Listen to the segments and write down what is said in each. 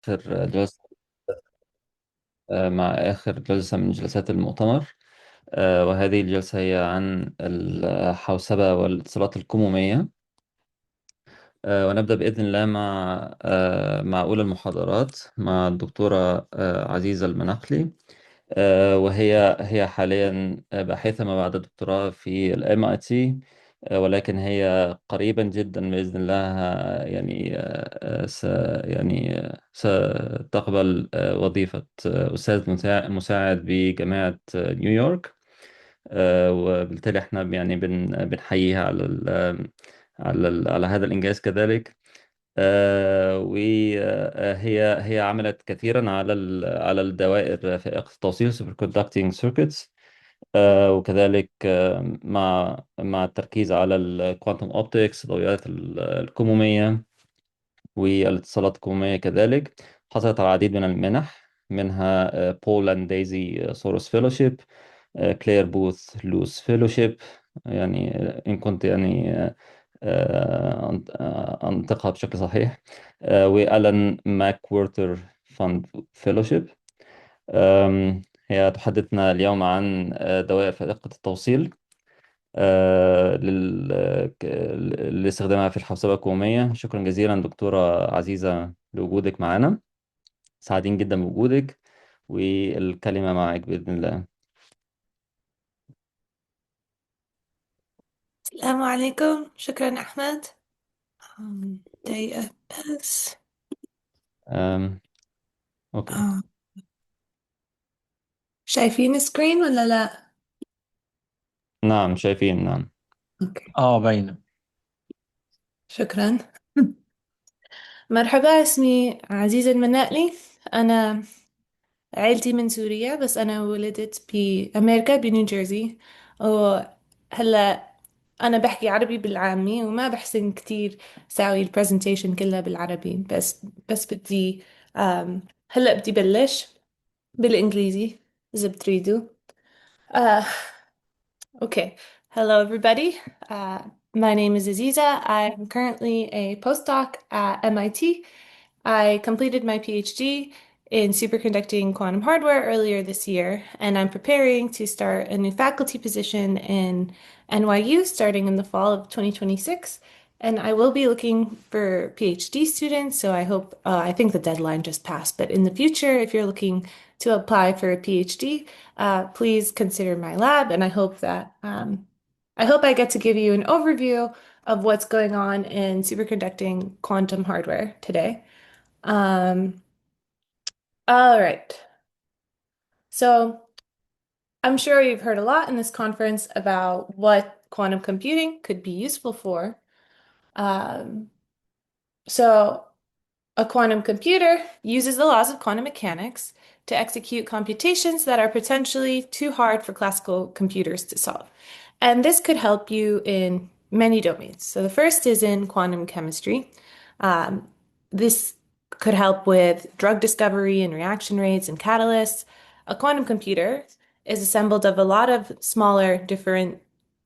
آخر جلسة مع آخر جلسة من جلسات المؤتمر. وهذه الجلسة هي عن الحوسبة والاتصالات الكمومية. ونبدأ بإذن الله مع أولى المحاضرات مع الدكتورة عزيزة المناقلي. وهي حاليا باحثة ما بعد الدكتوراه في MIT. ولكن هي قريبا جدا بإذن الله يعني ستقبل وظيفة أستاذ مساعد بجامعة نيويورك. وبالتالي احنا يعني بنحييها على هذا الإنجاز كذلك. وهي عملت كثيرا على الدوائر فائقة التوصيل superconducting circuits. وكذلك مع التركيز على الكوانتم اوبتكس الضوئيات الكمومية والاتصالات الكمومية كذلك. حصلت على العديد من المنح، منها بول اند دايزي سورس فيلوشيب، كلير بوث لوس فيلوشيب، يعني إن كنت يعني أنطقها بشكل صحيح، وألان ماك وورتر فاند فيلوشيب. هي تحدثنا اليوم عن دوائر فائقة التوصيل لاستخدامها في الحوسبة الكمومية. شكرا جزيلا دكتورة عزيزة لوجودك معنا، سعيدين جدا بوجودك، والكلمة معك بإذن الله. السلام عليكم. شكرا أحمد. دقيقة بس. أم، أوكي. آه. شايفين سكرين ولا لا؟ نعم شايفين، نعم. أوكي. باينة. شكرا. مرحبا، اسمي عزيزة المناقلي. أنا عيلتي من سوريا، بس أنا ولدت بأمريكا بنيوجيرسي. وهلا أنا بحكي عربي بالعامي، وما بحسن كتير ساوي البرزنتيشن كلها بالعربي. بس بدي هلا بدي بلش بالإنجليزي إذا بتريدوا. آه، Okay. Hello, everybody. My name is Aziza. I'm currently a postdoc at MIT. I completed my PhD in superconducting quantum hardware earlier this year, and I'm preparing to start a new faculty position in NYU starting in the fall of 2026. And I will be looking for PhD students, so I hope, I think the deadline just passed, but in the future, if you're looking to apply for a PhD, please consider my lab, and I hope I get to give you an overview of what's going on in superconducting quantum hardware today. Um, all right. So I'm sure you've heard a lot in this conference about what quantum computing could be useful for. Um, so a quantum computer uses the laws of quantum mechanics to execute computations that are potentially too hard for classical computers to solve. And this could help you in many domains. So the first is in quantum chemistry. Um, this could help with drug discovery and reaction rates and catalysts. A quantum computer is assembled of a lot of smaller, different,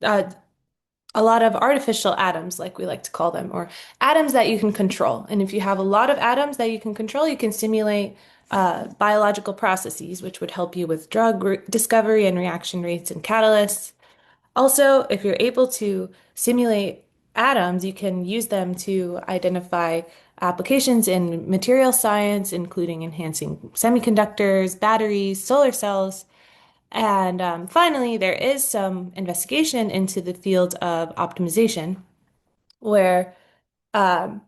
uh, a lot of artificial atoms, like we like to call them, or atoms that you can control. And if you have a lot of atoms that you can control, you can simulate biological processes, which would help you with drug discovery and reaction rates and catalysts. Also, if you're able to simulate atoms, you can use them to identify applications in material science, including enhancing semiconductors, batteries, solar cells. And finally, there is some investigation into the field of optimization, where um,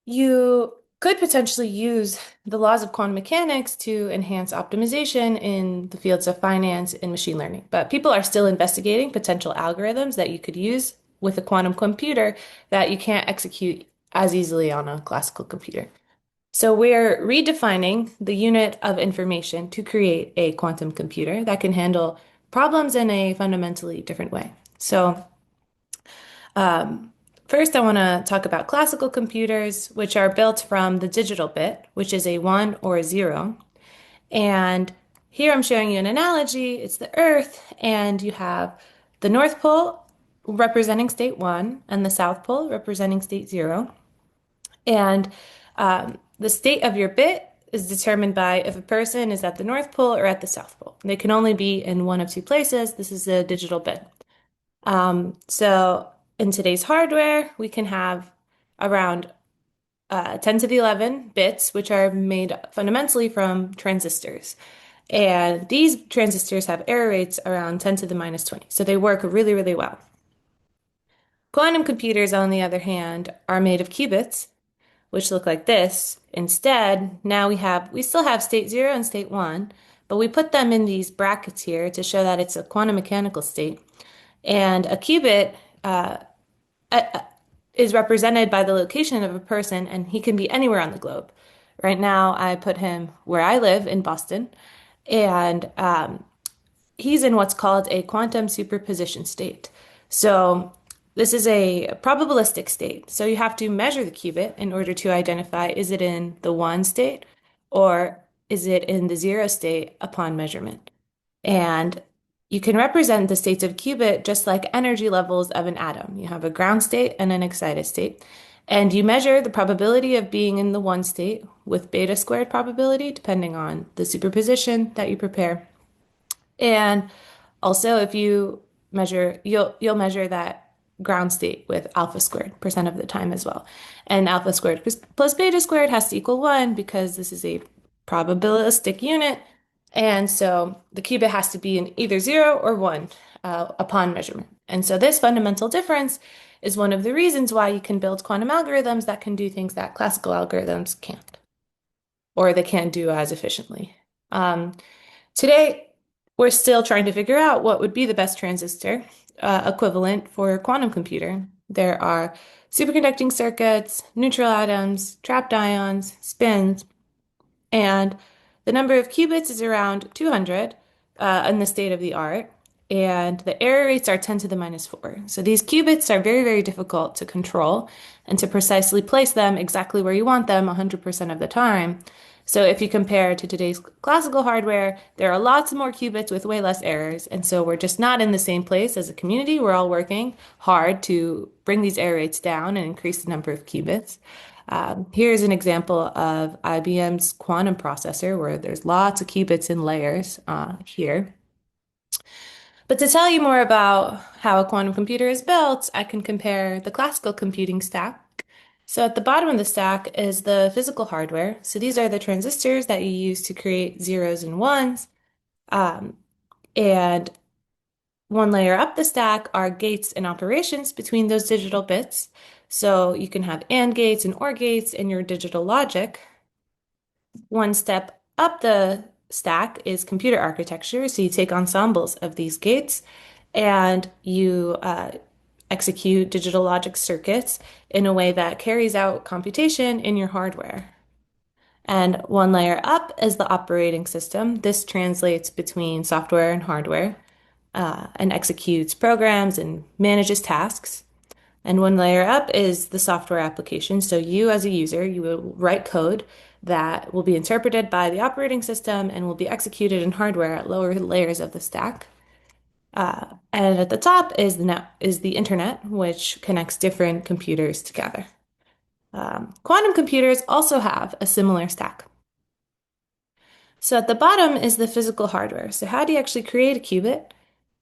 you could potentially use the laws of quantum mechanics to enhance optimization in the fields of finance and machine learning. But people are still investigating potential algorithms that you could use with a quantum computer that you can't execute as easily on a classical computer. So we're redefining the unit of information to create a quantum computer that can handle problems in a fundamentally different way. So um, first, I want to talk about classical computers, which are built from the digital bit, which is a one or a zero. And here I'm showing you an analogy. It's the Earth, and you have the North Pole representing state one and the South Pole representing state zero. And the state of your bit is determined by if a person is at the North Pole or at the South Pole. They can only be in one of two places. This is a digital bit. So in today's hardware, we can have around 10 to the 11 bits, which are made fundamentally from transistors. And these transistors have error rates around 10 to the minus 20. So they work really, really well. Quantum computers, on the other hand, are made of qubits, which look like this. Instead, now we still have state 0 and state 1, but we put them in these brackets here to show that it's a quantum mechanical state. And a qubit is represented by the location of a person, and he can be anywhere on the globe. Right now, I put him where I live in Boston, and he's in what's called a quantum superposition state. So this is a probabilistic state. So you have to measure the qubit in order to identify, is it in the one state or is it in the zero state upon measurement? And you can represent the states of qubit just like energy levels of an atom. You have a ground state and an excited state. And you measure the probability of being in the one state with beta squared probability, depending on the superposition that you prepare. And also, if you measure, you'll measure that ground state with alpha squared percent of the time as well. And alpha squared plus beta squared has to equal 1 because this is a probabilistic unit. And so the qubit has to be in either 0 or 1 upon measurement. And so this fundamental difference is one of the reasons why you can build quantum algorithms that can do things that classical algorithms can't, or they can't do as efficiently. Today, we're still trying to figure out what would be the best transistor equivalent for a quantum computer. There are superconducting circuits, neutral atoms, trapped ions, spins, and the number of qubits is around 200 in the state of the art, and the error rates are 10 to the minus 4. So these qubits are very, very difficult to control and to precisely place them exactly where you want them 100% of the time. So if you compare to today's classical hardware, there are lots more qubits with way less errors. And so we're just not in the same place as a community. We're all working hard to bring these error rates down and increase the number of qubits. Here's an example of IBM's quantum processor where there's lots of qubits in layers here. But to tell you more about how a quantum computer is built, I can compare the classical computing stack. So at the bottom of the stack is the physical hardware. So these are the transistors that you use to create zeros and ones. And one layer up the stack are gates and operations between those digital bits. So you can have AND gates and OR gates in your digital logic. One step up the stack is computer architecture. So you take ensembles of these gates and you execute digital logic circuits in a way that carries out computation in your hardware. And one layer up is the operating system. This translates between software and hardware and executes programs and manages tasks. And one layer up is the software application. So you as a user, you will write code that will be interpreted by the operating system and will be executed in hardware at lower layers of the stack. And at the top is the internet, which connects different computers together. Quantum computers also have a similar stack. So at the bottom is the physical hardware. So how do you actually create a qubit?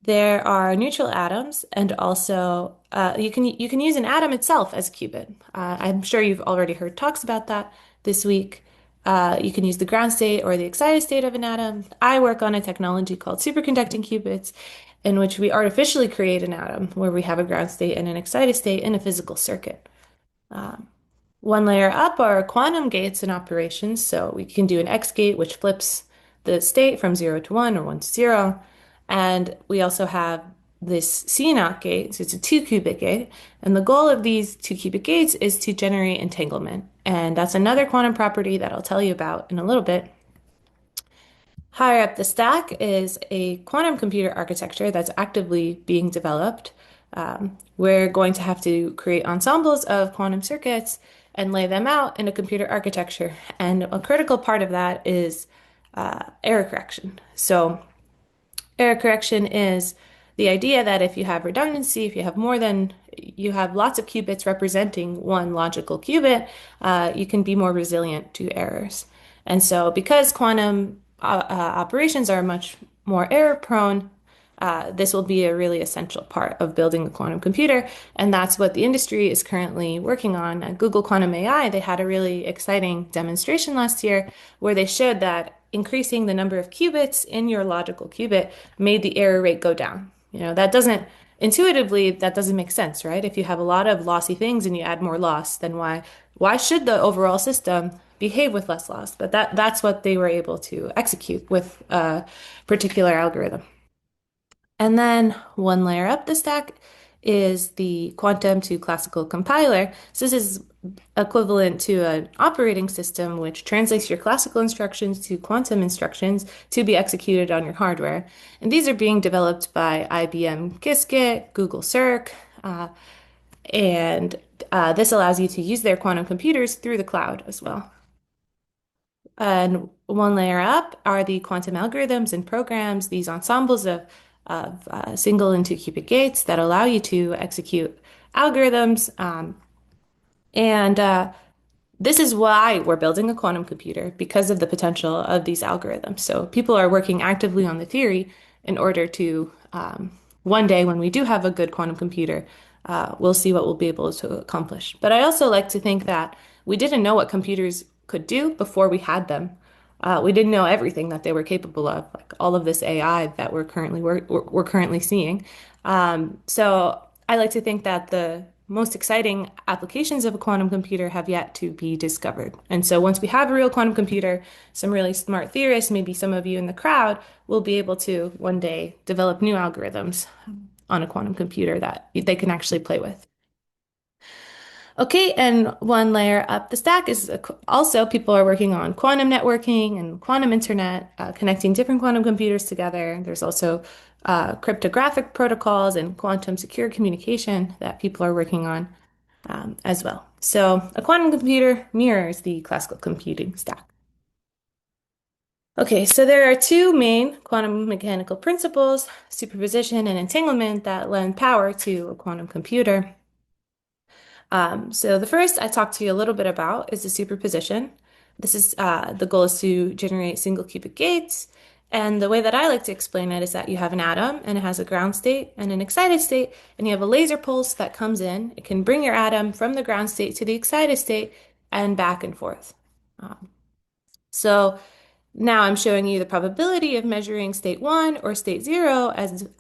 There are neutral atoms, and also you can use an atom itself as a qubit. I'm sure you've already heard talks about that this week. You can use the ground state or the excited state of an atom. I work on a technology called superconducting qubits, in which we artificially create an atom where we have a ground state and an excited state in a physical circuit. One layer up are quantum gates and operations. So we can do an X gate, which flips the state from 0 to 1 or 1 to 0. And we also have this C0 gate, so it's a 2-qubit gate. And the goal of these 2-qubit gates is to generate entanglement. And that's another quantum property that I'll tell you about in a little bit. Higher up the stack is a quantum computer architecture that's actively being developed. We're going to have to create ensembles of quantum circuits and lay them out in a computer architecture. And a critical part of that is error correction. So error correction is the idea that if you have redundancy, if you have more than you have lots of qubits representing one logical qubit, you can be more resilient to errors. And so, because quantum operations are much more error prone, this will be a really essential part of building a quantum computer. And that's what the industry is currently working on. At Google Quantum AI, they had a really exciting demonstration last year where they showed that increasing the number of qubits in your logical qubit made the error rate go down. That doesn't intuitively, that doesn't make sense, right? If you have a lot of lossy things and you add more loss, then why should the overall system behave with less loss? But that's what they were able to execute with a particular algorithm. And then one layer up the stack is the quantum to classical compiler. So this is equivalent to an operating system which translates your classical instructions to quantum instructions to be executed on your hardware. And these are being developed by IBM Qiskit, Google Circ, and this allows you to use their quantum computers through the cloud as well. And one layer up are the quantum algorithms and programs, these ensembles of single and two qubit gates that allow you to execute algorithms. And this is why we're building a quantum computer because of the potential of these algorithms. So people are working actively on the theory in order to one day when we do have a good quantum computer, we'll see what we'll be able to accomplish. But I also like to think that we didn't know what computers could do before we had them. We didn't know everything that they were capable of, like all of this AI that we're currently seeing. So I like to think that the most exciting applications of a quantum computer have yet to be discovered. And so once we have a real quantum computer, some really smart theorists, maybe some of you in the crowd, will be able to one day develop new algorithms on a quantum computer that they can actually play with. Okay, and one layer up the stack is also people are working on quantum networking and quantum internet, connecting different quantum computers together. There's also cryptographic protocols and quantum secure communication that people are working on as well. So a quantum computer mirrors the classical computing stack. Okay, so there are two main quantum mechanical principles, superposition and entanglement, that lend power to a quantum computer. So the first I talked to you a little bit about is the superposition. This is the goal is to generate single qubit gates. And the way that I like to explain it is that you have an atom and it has a ground state and an excited state, and you have a laser pulse that comes in. It can bring your atom from the ground state to the excited state and back and forth. So now I'm showing you the probability of measuring state one or state zero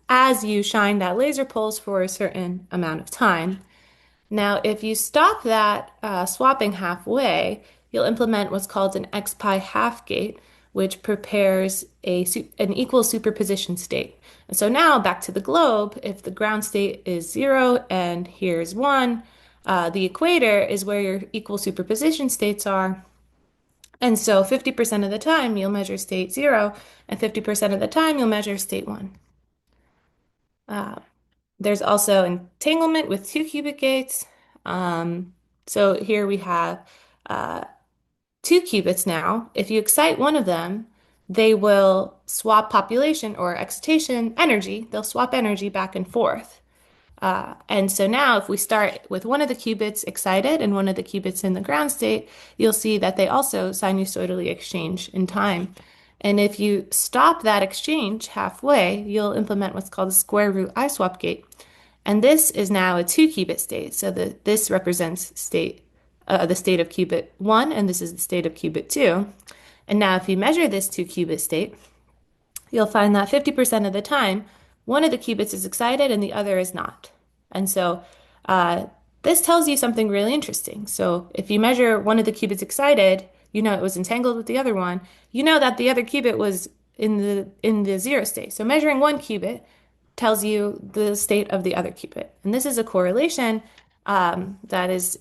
as you shine that laser pulse for a certain amount of time. Now, if you stop that swapping halfway, you'll implement what's called an xpi half gate, which prepares an equal superposition state. And so now back to the globe, if the ground state is zero and here's one, the equator is where your equal superposition states are. And so 50% of the time you'll measure state zero, and 50% of the time you'll measure state one. There's also entanglement with two qubit gates. So here we have two qubits now. If you excite one of them, they will swap population or excitation energy. They'll swap energy back and forth. And so now if we start with one of the qubits excited and one of the qubits in the ground state, you'll see that they also sinusoidally exchange in time. And if you stop that exchange halfway, you'll implement what's called a square root I-swap gate. And this is now a two qubit state. So this represents the state of qubit one, and this is the state of qubit two. And now if you measure this two qubit state, you'll find that 50% of the time, one of the qubits is excited and the other is not. And so this tells you something really interesting. So if you measure one of the qubits excited, you know it was entangled with the other one. You know that the other qubit was in the zero state. So measuring one qubit tells you the state of the other qubit. And this is a correlation that is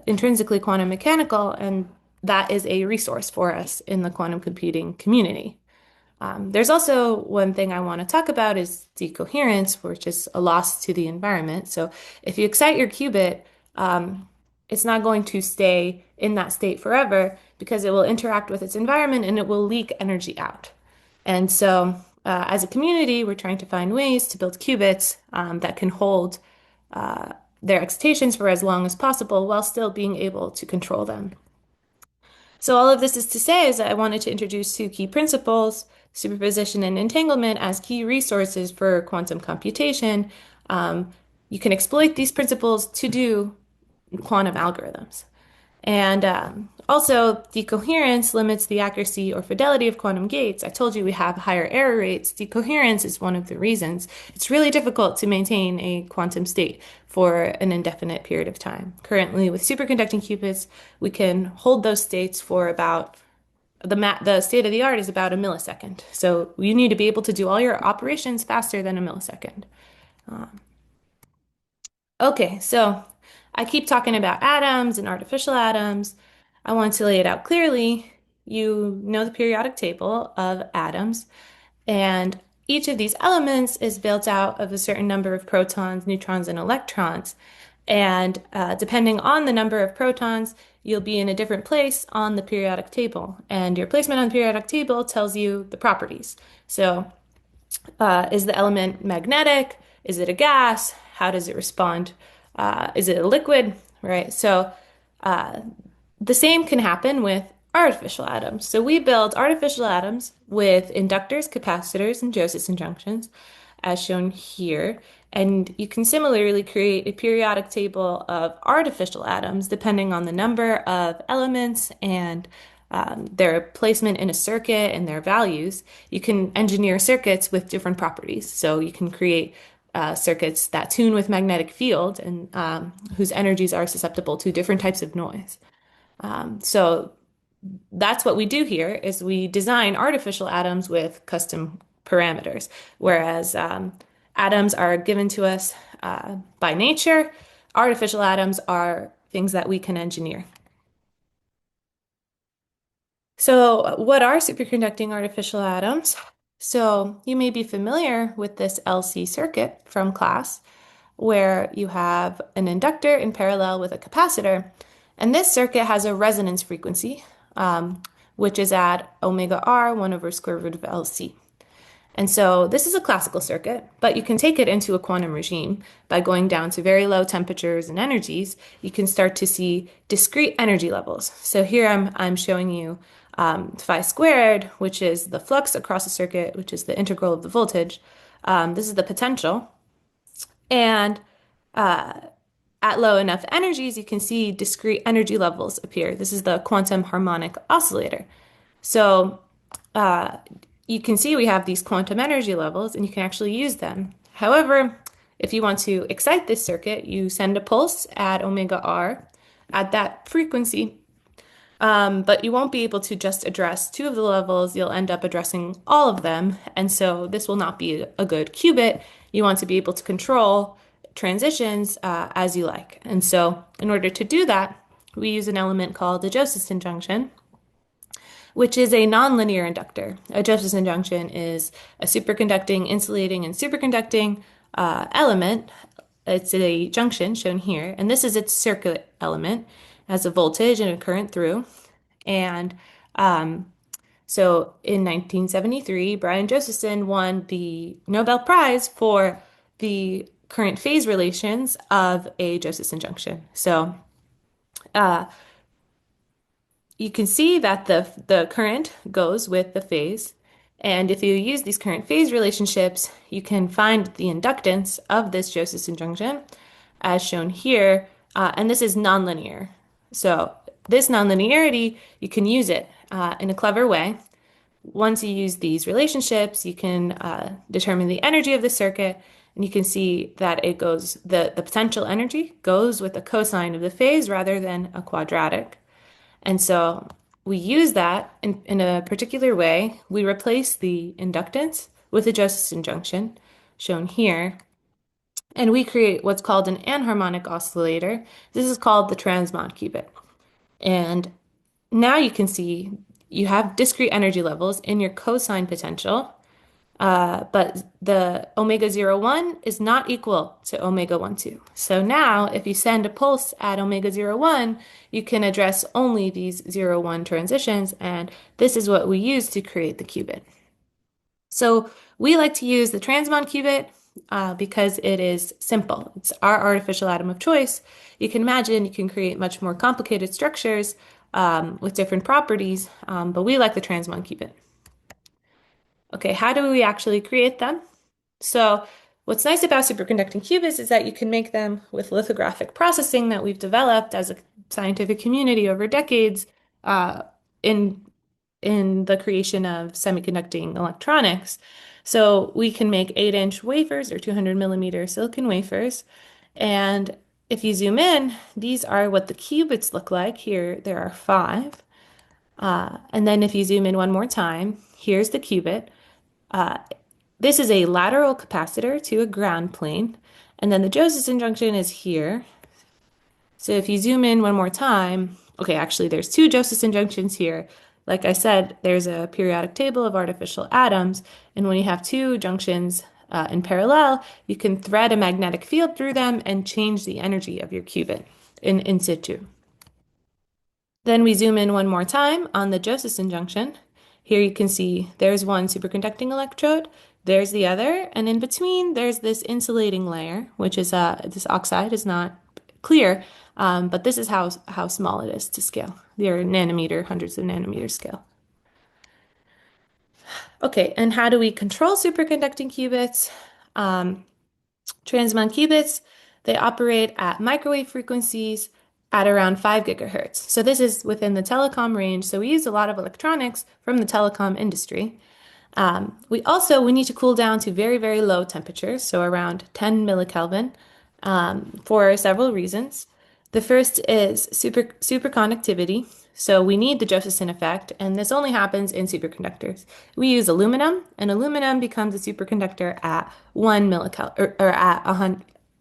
intrinsically quantum mechanical, and that is a resource for us in the quantum computing community. There's also one thing I want to talk about is decoherence, which is a loss to the environment. So if you excite your qubit, it's not going to stay in that state forever because it will interact with its environment and it will leak energy out. And so as a community, we're trying to find ways to build qubits that can hold uh, their excitations for as long as possible while still being able to control them. So all of this is to say is that I wanted to introduce two key principles, superposition and entanglement, as key resources for quantum computation. Um, you can exploit these principles to do quantum algorithms. And also, decoherence limits the accuracy or fidelity of quantum gates. I told you we have higher error rates. Decoherence is one of the reasons. It's really difficult to maintain a quantum state for an indefinite period of time. Currently, with superconducting qubits, we can hold those states for about the state of the art is about a millisecond. So you need to be able to do all your operations faster than a millisecond. Okay, so I keep talking about atoms and artificial atoms. I want to lay it out clearly. You know the periodic table of atoms, and each of these elements is built out of a certain number of protons, neutrons, and electrons. And depending on the number of protons, you'll be in a different place on the periodic table. And your placement on the periodic table tells you the properties. So is the element magnetic? Is it a gas? How does it respond? Is it a liquid? Right. So the same can happen with artificial atoms. So we build artificial atoms with inductors, capacitors, and Josephson junctions, as shown here. And you can similarly create a periodic table of artificial atoms depending on the number of elements and their placement in a circuit and their values. You can engineer circuits with different properties. So you can create circuits that tune with magnetic field and whose energies are susceptible to different types of noise. So that's what we do here is we design artificial atoms with custom parameters, whereas atoms are given to us by nature. Artificial atoms are things that we can engineer. So, what are superconducting artificial atoms? So, you may be familiar with this LC circuit from class, where you have an inductor in parallel with a capacitor. And this circuit has a resonance frequency, which is at omega r, 1 over square root of LC. And so this is a classical circuit, but you can take it into a quantum regime by going down to very low temperatures and energies. You can start to see discrete energy levels. So here I'm showing you phi squared, which is the flux across the circuit, which is the integral of the voltage. This is the potential. And at low enough energies, you can see discrete energy levels appear. This is the quantum harmonic oscillator. So you can see we have these quantum energy levels and you can actually use them. However, if you want to excite this circuit, you send a pulse at omega r at that frequency, but you won't be able to just address two of the levels. You'll end up addressing all of them. And so this will not be a good qubit. You want to be able to control transitions as you like. And so in order to do that, we use an element called a Josephson junction, which is a nonlinear inductor. A Josephson junction is a superconducting, insulating, and superconducting element. It's a junction shown here, and this is its circuit element. It has a voltage and a current through. And so in 1973, Brian Josephson won the Nobel Prize for the current phase relations of a Josephson junction. So you can see that the current goes with the phase. And if you use these current phase relationships, you can find the inductance of this Josephson junction as shown here. And this is nonlinear. So this nonlinearity, you can use it in a clever way. Once you use these relationships, you can determine the energy of the circuit, and you can see that it goes, the potential energy goes with the cosine of the phase rather than a quadratic. And so we use that in a particular way. We replace the inductance with a Josephson junction, shown here, and we create what's called an anharmonic oscillator. This is called the transmod qubit. And now you can see you have discrete energy levels in your cosine potential, but the omega 01 is not equal to omega 12. So now if you send a pulse at omega 01, you can address only these 01 transitions, and this is what we use to create the qubit. So we like to use the transmon qubit. because it is simple. It's our artificial atom of choice. You can imagine you can create much more complicated structures with different properties, but we like the trans one qubit. Okay, how do we actually create them? So, what's nice about superconducting qubits is that you can make them with lithographic processing that we've developed as a scientific community over decades uh, in the creation of semiconducting electronics. So we can make 8-inch wafers or 200 millimeter silicon wafers. And if you zoom in, these are what the qubits look like. Here, there are five. And then if you zoom in one more time, here's the qubit. Uh, this is a lateral capacitor to a ground plane. And then the Josephson junction is here. So if you zoom in one more time, okay, actually there's two Josephson junctions here. Like I said, there's a periodic table of artificial atoms, and when you have two junctions in parallel, you can thread a magnetic field through them and change the energy of your qubit in situ. Then we zoom in one more time on the Josephson junction. Here you can see there's one superconducting electrode, there's the other, and in between there's this insulating layer, which is this oxide is not clear, but this is how small it is to scale. They're nanometer, hundreds of nanometer scale. Okay, and how do we control superconducting qubits? Transmon qubits, they operate at microwave frequencies at around 5 gigahertz. So this is within the telecom range. So we use a lot of electronics from the telecom industry. We need to cool down to very, very low temperatures, so around 10 millikelvin, for several reasons. The first is superconductivity. So we need the Josephson effect, and this only happens in superconductors. We use aluminum, and aluminum becomes a superconductor at 1 millikelvin or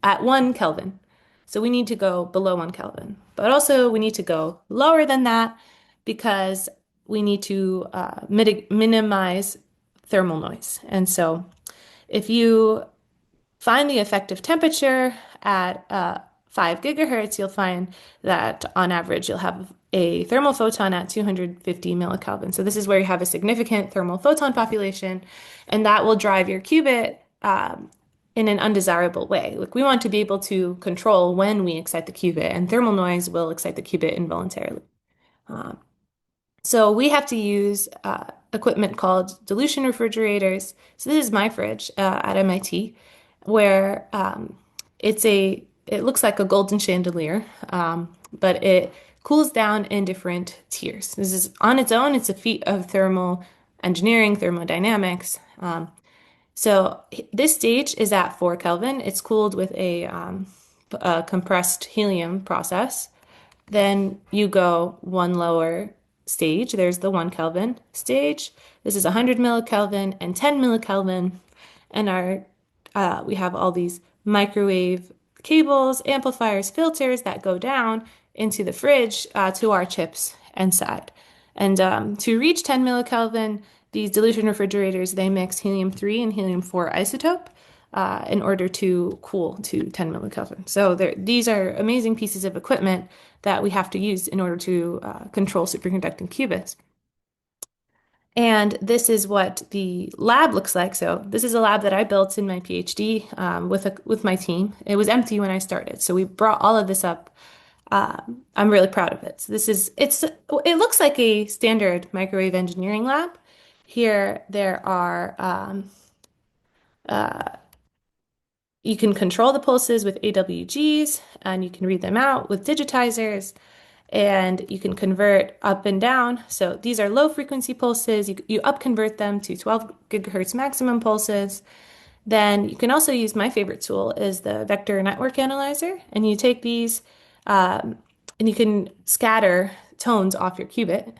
at 1 Kelvin. So we need to go below 1 Kelvin, but also we need to go lower than that because we need to minimize thermal noise. And so if you find the effective temperature at 5 gigahertz, you'll find that on average you'll have a thermal photon at 250 millikelvin. So this is where you have a significant thermal photon population, and that will drive your qubit in an undesirable way. Like we want to be able to control when we excite the qubit, and thermal noise will excite the qubit involuntarily. So we have to use equipment called dilution refrigerators. So this is my fridge at MIT, where it looks like a golden chandelier, but it cools down in different tiers. This is on its own, it's a feat of thermal engineering, thermodynamics. So this stage is at 4 Kelvin. It's cooled with a compressed helium process. Then you go one lower stage. There's the 1 Kelvin stage. This is 100 millikelvin and 10 millikelvin. And we have all these microwave cables, amplifiers, filters that go down into the fridge to our chips inside. And to reach 10 millikelvin, these dilution refrigerators, they mix helium-3 and helium-4 isotope in order to cool to 10 millikelvin. So these are amazing pieces of equipment that we have to use in order to control superconducting qubits. And this is what the lab looks like. So this is a lab that I built in my PhD with my team. It was empty when I started, so we brought all of this up. I'm really proud of it. So it looks like a standard microwave engineering lab. Here there are you can control the pulses with AWGs, and you can read them out with digitizers, and you can convert up and down. So these are low frequency pulses. You up convert them to 12 gigahertz maximum pulses. Then you can also use my favorite tool is the vector network analyzer, and you take these and you can scatter tones off your qubit.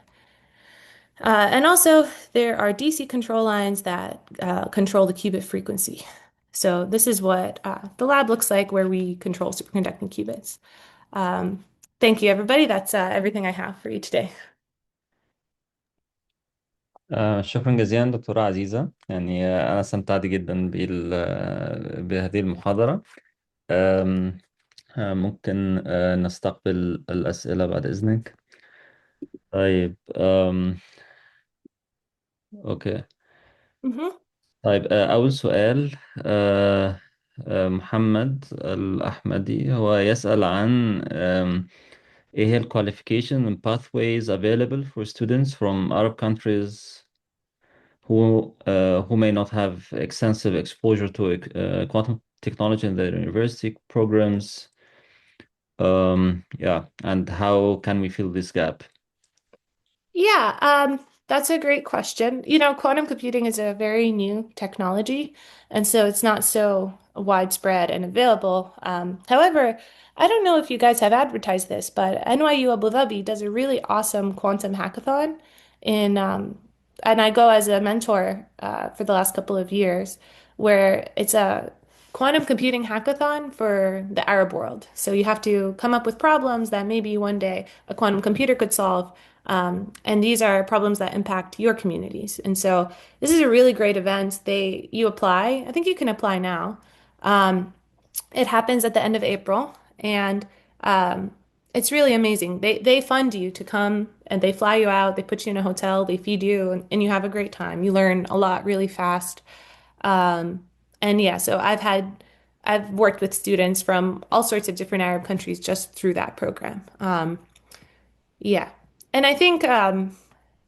And also, there are DC control lines that control the qubit frequency. So this is what the lab looks like where we control superconducting qubits. Thank you, everybody. That's everything I have for you today. شكرا جزيلا دكتورة عزيزة. يعني أنا استمتعت جدا بهذه المحاضرة. آم، ممكن نستقبل الأسئلة بعد إذنك. طيب. أوكي. Mhm. طيب، أول سؤال. محمد الأحمدي هو يسأل عن إيه هي ال qualification and pathways available for students from Arab countries who may not have extensive exposure to quantum technology in their university programs. Yeah, and how can we fill this gap? Yeah, that's a great question. Quantum computing is a very new technology, and so it's not so widespread and available. However, I don't know if you guys have advertised this, but NYU Abu Dhabi does a really awesome quantum hackathon in, and I go as a mentor for the last couple of years, where it's a quantum computing hackathon for the Arab world. So you have to come up with problems that maybe one day a quantum computer could solve. And these are problems that impact your communities. And so this is a really great event. You apply. I think you can apply now. Um, it happens at the end of April, and um, it's really amazing. They fund you to come, and they fly you out. They put you in a hotel. They feed you, and you have a great time. You learn a lot really fast. Um, and yeah, so I've worked with students from all sorts of different Arab countries just through that program. Yeah. And I think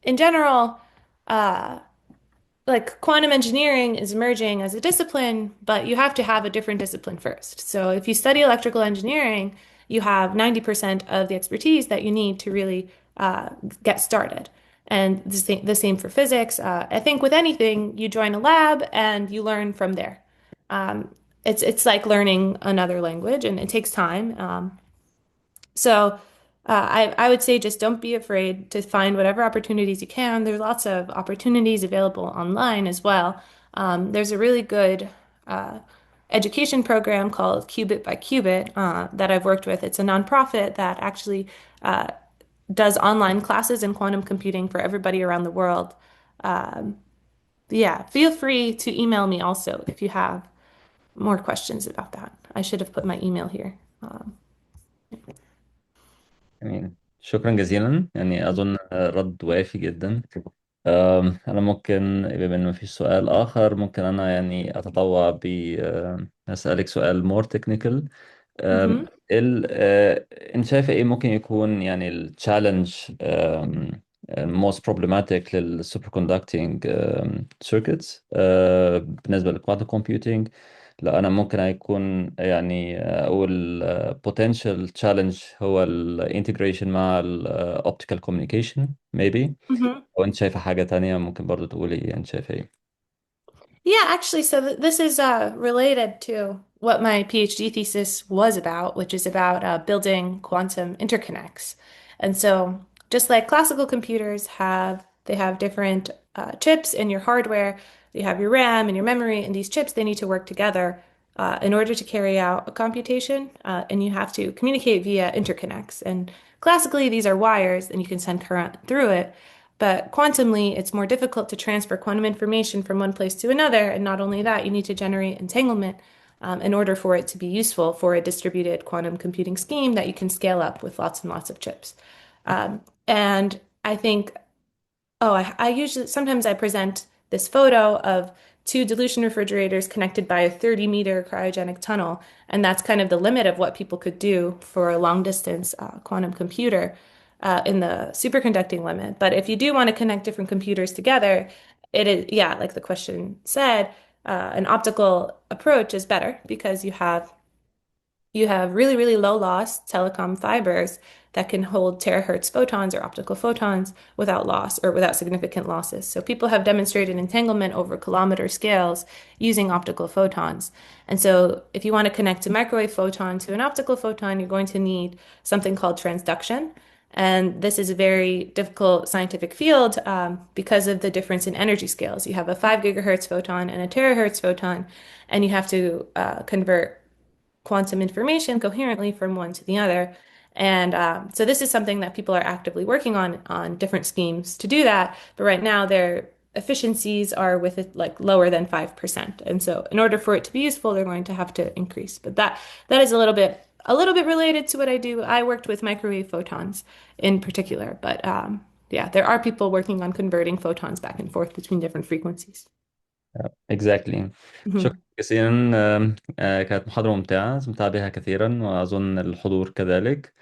in general, uh, like quantum engineering is emerging as a discipline, but you have to have a different discipline first. So if you study electrical engineering, you have 90% of the expertise that you need to really get started. And the same for physics. I think with anything, you join a lab and you learn from there. Um, it's like learning another language, and it takes time. So I would say just don't be afraid to find whatever opportunities you can. There's lots of opportunities available online as well. There's a really good uh, education program called Qubit by Qubit that I've worked with. It's a nonprofit that actually uh, does online classes in quantum computing for everybody around the world. Um, yeah, feel free to email me also if you have more questions about that. I should have put my email here. يعني شكرا جزيلا، يعني أظن رد وافي جدا. أنا ممكن بما إنه مفيش سؤال آخر، ممكن أنا يعني أتطوع بأسألك سؤال more technical. Mhm. أنت شايفة إيه ممكن يكون يعني ال challenge most problematic لل superconducting circuits بالنسبة لل quantum computing؟ لا، أنا ممكن يكون يعني أقول potential challenge هو ال integration مع ال optical communication maybe. Mhm. أو أنت شايفة حاجة تانية ممكن برضو تقولي أنت شايفة إيه؟ Yeah, actually, so this is related to what my PhD thesis was about, which is about building quantum interconnects. And so, just like classical computers they have different chips in your hardware. You have your RAM and your memory, and these chips, they need to work together in order to carry out a computation, and you have to communicate via interconnects. And classically, these are wires, and you can send current through it. But quantumly, it's more difficult to transfer quantum information from one place to another. And not only that, you need to generate entanglement in order for it to be useful for a distributed quantum computing scheme that you can scale up with lots and lots of chips. And I think I usually sometimes I present this photo of two dilution refrigerators connected by a 30-meter cryogenic tunnel, and that's kind of the limit of what people could do for a long distance quantum computer in the superconducting limit. But if you do want to connect different computers together, it is, yeah, like the question said, an optical approach is better because you have really, really low loss telecom fibers that can hold terahertz photons or optical photons without loss or without significant losses. So people have demonstrated entanglement over kilometer scales using optical photons. And so if you want to connect a microwave photon to an optical photon, you're going to need something called transduction. And this is a very difficult scientific field because of the difference in energy scales. You have a 5 gigahertz photon and a terahertz photon, and you have to convert quantum information coherently from one to the other. And so this is something that people are actively working on different schemes to do that. But right now, their efficiencies are with it like lower than 5%. And so in order for it to be useful, they're going to have to increase. But that is a little bit related to what I do. I worked with microwave photons in particular, but yeah, there are people working on converting photons back and forth between different frequencies. exactly. شكرا جزيلا. كانت محاضرة ممتعة استمتع بها كثيرا، وأظن الحضور كذلك.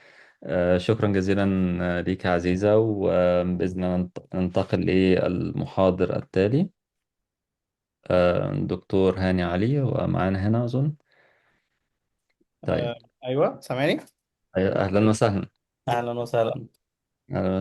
شكرا جزيلا ليك يا عزيزة، وبإذن الله ننتقل للمحاضر التالي. دكتور هاني علي ومعانا هنا أظن. طيب. ايوه، سامعني. أهلا وسهلا. اهلا وسهلا. أهلا